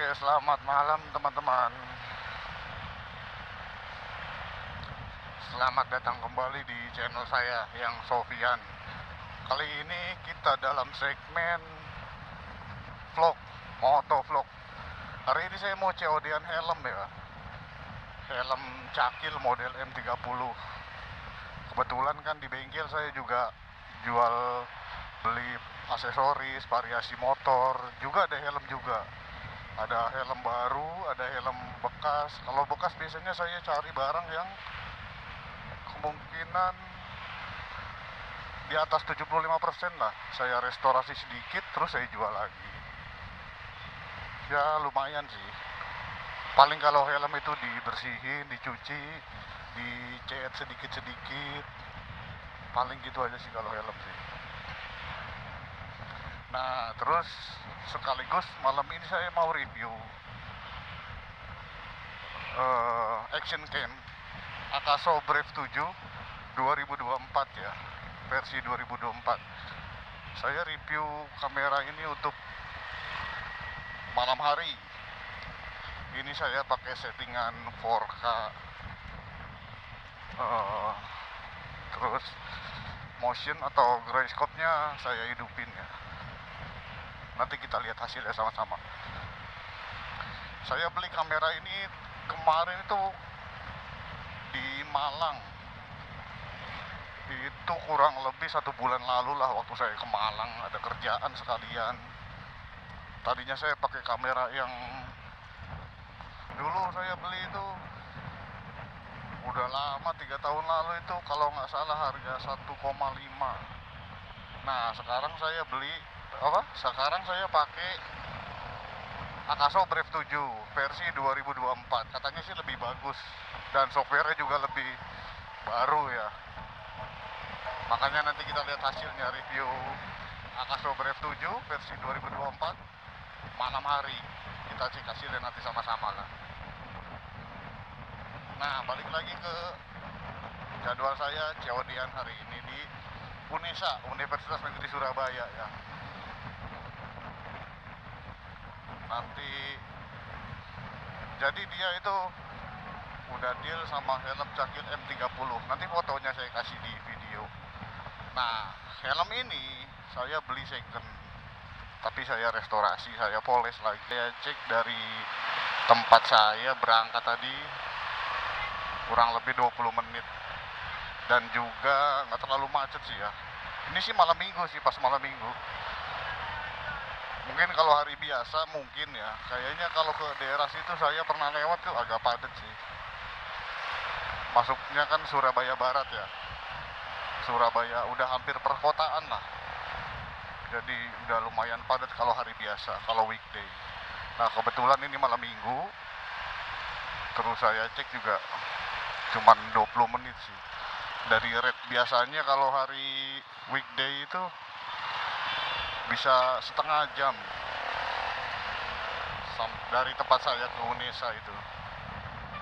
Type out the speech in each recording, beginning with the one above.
Selamat malam teman-teman. Selamat datang kembali di channel saya yang Sofian. Kali ini kita dalam segmen vlog, motovlog. Hari ini saya mau COD-an helm ya. Helm cakil model M30. Kebetulan kan di bengkel saya juga jual beli aksesoris, variasi motor, juga ada helm juga. Ada helm baru, ada helm bekas. Kalau bekas biasanya saya cari barang yang kemungkinan di atas 75% lah. Saya restorasi sedikit terus saya jual lagi. Ya lumayan sih. Paling kalau helm itu dibersihin, dicuci, dicat sedikit-sedikit. Paling gitu aja sih kalau helm sih. Nah, terus sekaligus malam ini saya mau review Action Cam Akaso Brave 7 2024 ya, versi 2024. Saya review kamera ini untuk malam hari. Ini saya pakai settingan 4K, terus motion atau gyroscope-nya saya hidupin ya. Nanti kita lihat hasilnya sama-sama. Saya beli kamera ini kemarin itu di Malang. Itu kurang lebih 1 bulan lalu lah, waktu saya ke Malang ada kerjaan sekalian. Tadinya saya pakai kamera yang dulu saya beli itu udah lama, 3 tahun lalu itu, kalau nggak salah harga 1,5. Nah sekarang saya beli sekarang saya pakai Akaso Brave 7 versi 2024. Katanya sih lebih bagus dan softwarenya juga lebih baru ya. Makanya nanti kita lihat hasilnya, review Akaso Brave 7 versi 2024 malam hari. Kita cek hasilnya nanti sama-sama lah. Nah, balik lagi ke jadwal saya COD-an hari ini di UNESA, Universitas Negeri Surabaya ya. Nanti jadi dia itu udah deal sama helm cakil M30. Nanti fotonya saya kasih di video. Nah, helm ini saya beli second, tapi saya restorasi, saya poles lagi. Saya cek dari tempat saya berangkat tadi kurang lebih 20 menit. Dan juga nggak terlalu macet sih ya. Ini sih malam minggu sih, pas malam minggu. Mungkin kalau hari biasa mungkin ya. Kayaknya kalau ke daerah situ saya pernah lewat tuh agak padat sih. Masuknya kan Surabaya Barat ya. Surabaya udah hampir perkotaan lah. Jadi udah lumayan padat kalau hari biasa, kalau weekday. Nah kebetulan ini malam minggu. Terus saya cek juga cuman 20 menit sih. Dari rate biasanya kalau hari weekday itu bisa setengah jam dari tempat saya ke UNESA itu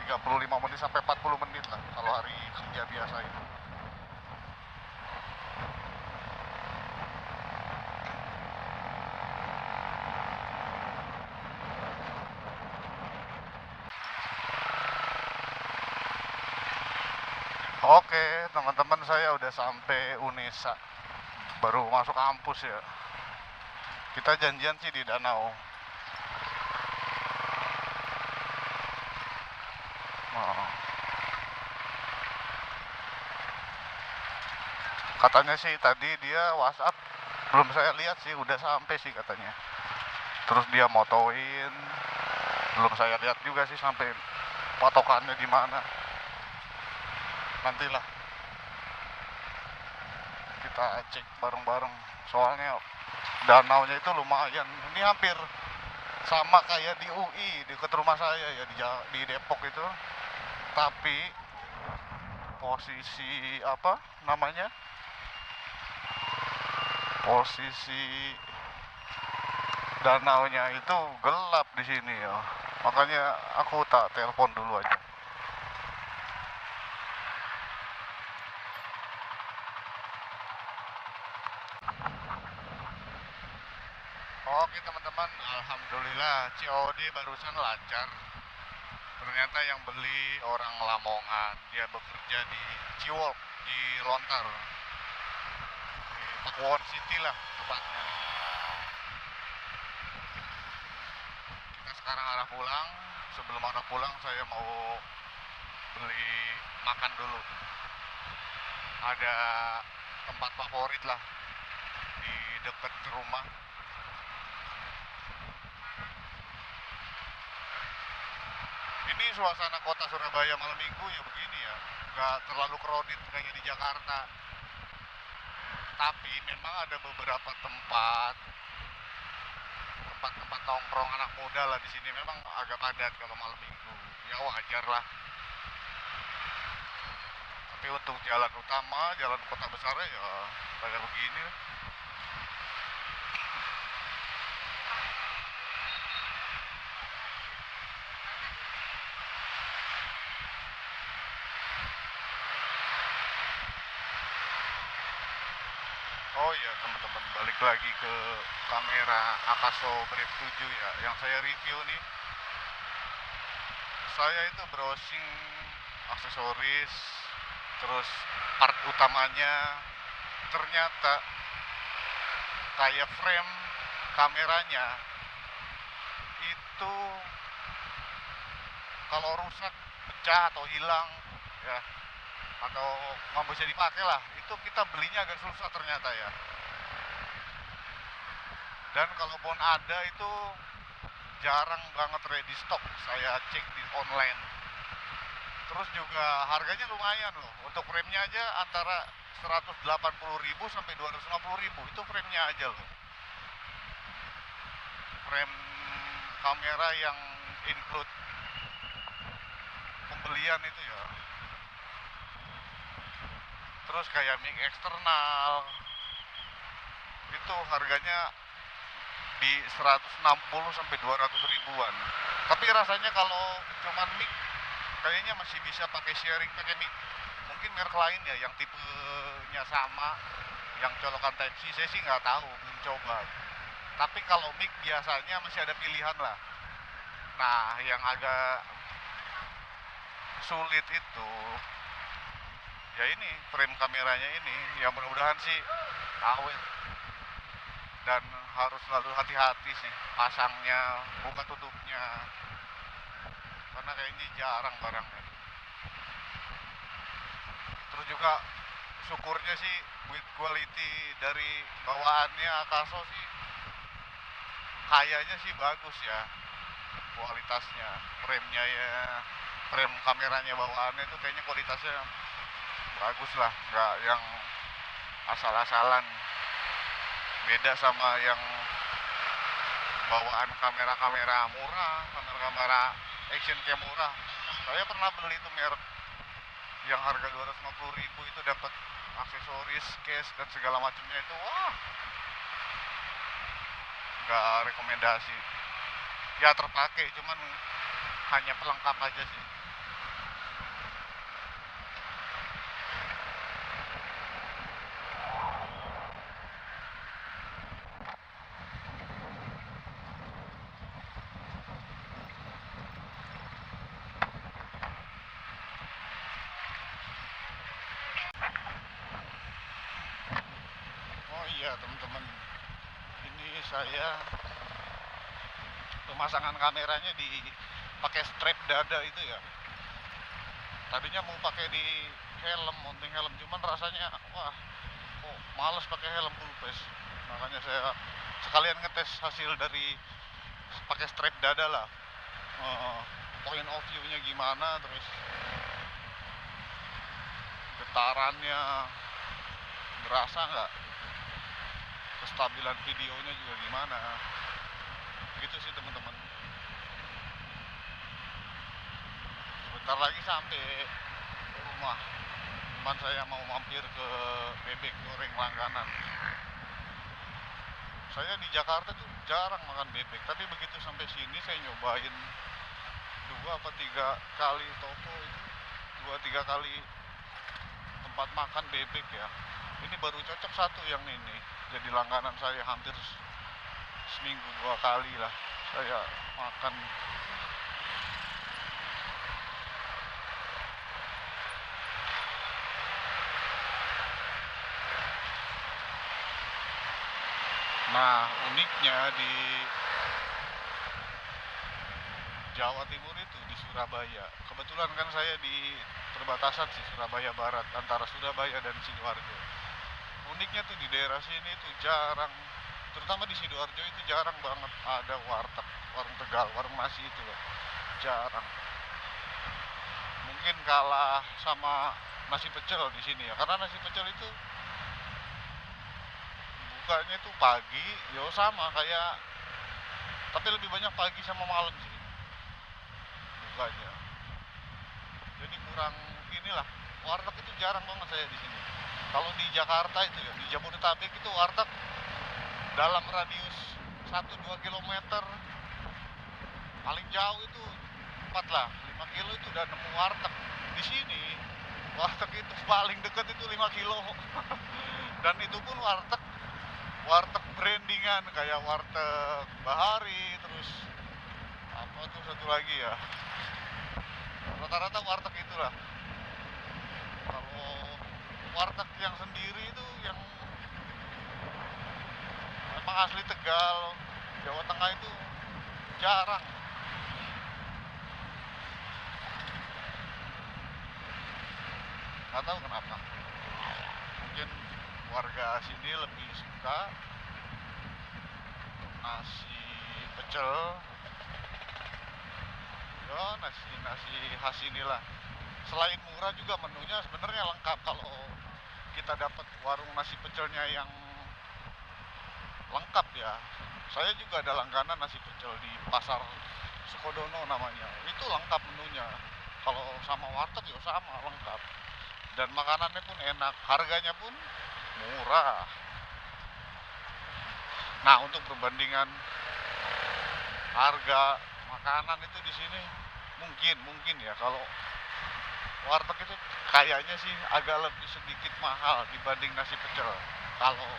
35 menit sampai 40 menit lah kalau hari kerja biasa itu. Oke teman-teman, saya udah sampai UNESA, baru masuk kampus ya. Kita janjian sih di danau. Katanya sih tadi dia WhatsApp, belum saya lihat sih, udah sampai sih katanya. Terus dia motoin, belum saya lihat juga sih sampai patokannya di mana. Nantilah kita cek bareng-bareng. Soalnya danaunya itu lumayan. Ini hampir sama kayak di UI, dekat rumah saya ya, di Depok itu. Tapi posisi posisi danaunya itu gelap di sini ya. Makanya aku tak telepon dulu aja. Oke teman-teman, alhamdulillah COD barusan lancar. Ternyata yang beli orang Lamongan, dia bekerja di Ciwok, di Lontar, di Pakuwon City lah tepatnya. Kita sekarang arah pulang. Sebelum arah pulang saya mau beli makan dulu. Ada tempat favorit lah di dekat rumah. Ini suasana kota Surabaya malam minggu ya begini ya, nggak terlalu crowded kayak di Jakarta. Tapi memang ada beberapa tempat nongkrong anak muda lah di sini memang agak padat kalau malam minggu. Ya wajar lah. Tapi untuk jalan utama, jalan kota besarnya ya kayak begini. Oh iya teman-teman, balik lagi ke kamera Akaso Brave 7 ya, yang saya review nih. Saya itu browsing aksesoris, terus part utamanya, ternyata kayak frame kameranya itu kalau rusak, pecah atau hilang ya, atau nggak bisa dipakai lah, itu kita belinya agak susah ternyata ya. Dan kalaupun ada itu jarang banget ready stock, saya cek di online. Terus juga harganya lumayan loh, untuk frame-nya aja antara 180.000 sampai 250.000, itu frame-nya aja loh. Frame kamera yang include pembelian itu ya. Terus kayak mic eksternal itu harganya di 160 sampai 200 ribuan. Tapi rasanya kalau cuman mic kayaknya masih bisa pakai sharing pakai mic. Mungkin merek lain ya yang tipenya sama, yang colokan type C, saya sih nggak tahu, belum coba. Tapi kalau mic biasanya masih ada pilihan lah. Nah, yang agak sulit itu ya ini frame kameranya ini, yang mudah-mudahan sih awet. Dan harus selalu hati-hati sih pasangnya, buka tutupnya, karena kayaknya jarang barangnya. Terus juga syukurnya sih build quality dari bawaannya Akaso sih kayaknya sih bagus ya kualitasnya. Frame-nya ya, frame kameranya bawaannya itu kayaknya kualitasnya bagus lah, nggak yang asal-asalan. Beda sama yang bawaan kamera-kamera murah, kamera-kamera action cam murah. Saya pernah beli itu merek yang harga 250.000, itu dapat aksesoris, case dan segala macamnya, itu wah, nggak rekomendasi. Ya terpakai, cuman hanya pelengkap aja sih. Oh iya teman-teman, ini saya pemasangan kameranya pakai strap dada itu ya. Tadinya mau pakai di helm, mounting helm, cuman rasanya wah, kok males pakai helm full face. Makanya saya sekalian ngetes hasil dari pakai strap dada lah. Point of view-nya gimana, terus getarannya berasa nggak, kestabilan videonya juga gimana. Gitu sih teman-teman. Sebentar lagi sampai rumah, cuman saya mau mampir ke bebek goreng langganan. Saya di Jakarta tuh jarang makan bebek, tapi begitu sampai sini saya nyobain 2 atau 3 kali toko itu, 2-3 kali tempat makan bebek ya. Ini baru cocok satu yang ini jadi langganan saya, hampir seminggu 2 kali lah saya makan. Nah, uniknya di Jawa Timur itu di Surabaya. Kebetulan kan saya di perbatasan sih, Surabaya Barat, antara Surabaya dan Sidoarjo. Uniknya tuh di daerah sini tuh jarang, terutama di Sidoarjo itu jarang banget ada warteg, warung Tegal, warung nasi itu loh. Jarang. Mungkin kalah sama nasi pecel di sini ya, karena nasi pecel itu bukanya itu pagi, yo sama kayak, tapi lebih banyak pagi sama malam sih bukanya. Jadi kurang inilah, warteg itu jarang banget saya di sini. Kalau di Jakarta itu ya, di Jabodetabek itu warteg dalam radius 1-2 kilometer, paling jauh itu 4 lah, 5 kilo itu udah nemu warteg. Di sini warteg itu paling deket itu 5 kilo dan itu pun warteg brandingan kayak warteg Bahari, terus apa tuh satu lagi ya, rata-rata warteg itulah. Kalau warteg yang sendiri itu yang memang asli Tegal, Jawa Tengah itu jarang. Nggak tahu kenapa, mungkin warga sini lebih suka nasi pecel ya, nasi khas inilah. Selain murah juga menunya sebenarnya lengkap. Kalau kita dapat warung nasi pecelnya yang lengkap ya, saya juga ada langganan nasi pecel di pasar Sukodono namanya, itu lengkap menunya. Kalau sama warteg ya sama lengkap, dan makanannya pun enak, harganya pun murah. Nah, untuk perbandingan harga makanan itu di sini mungkin ya, kalau warteg itu kayaknya sih agak lebih sedikit mahal dibanding nasi pecel, kalau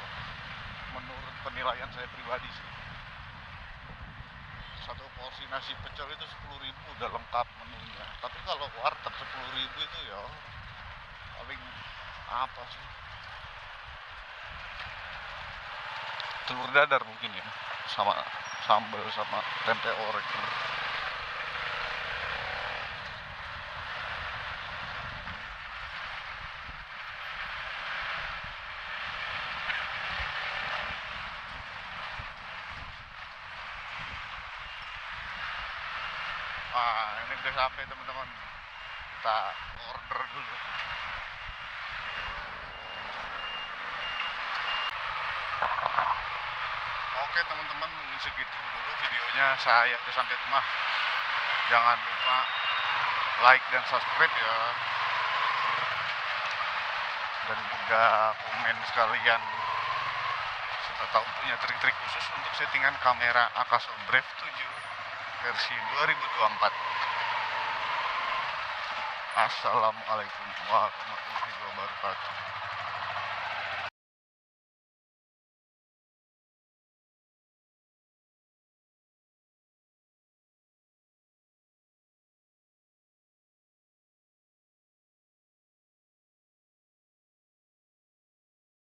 menurut penilaian saya pribadi sih. Satu porsi nasi pecel itu 10.000 udah lengkap menunya, tapi kalau warteg 10.000 itu ya paling apa sih, telur dadar mungkin ya, sama sambal sama tempe orek. Ini udah sampai teman-teman, kita order dulu. Oke teman-teman, mungkin segitu dulu videonya, saya udah sampai rumah. Jangan lupa like dan subscribe ya, dan juga komen sekalian. Siapa tahu punya trik-trik khusus untuk settingan kamera Akaso Brave 7 versi 2024. Assalamualaikum warahmatullahi wabarakatuh.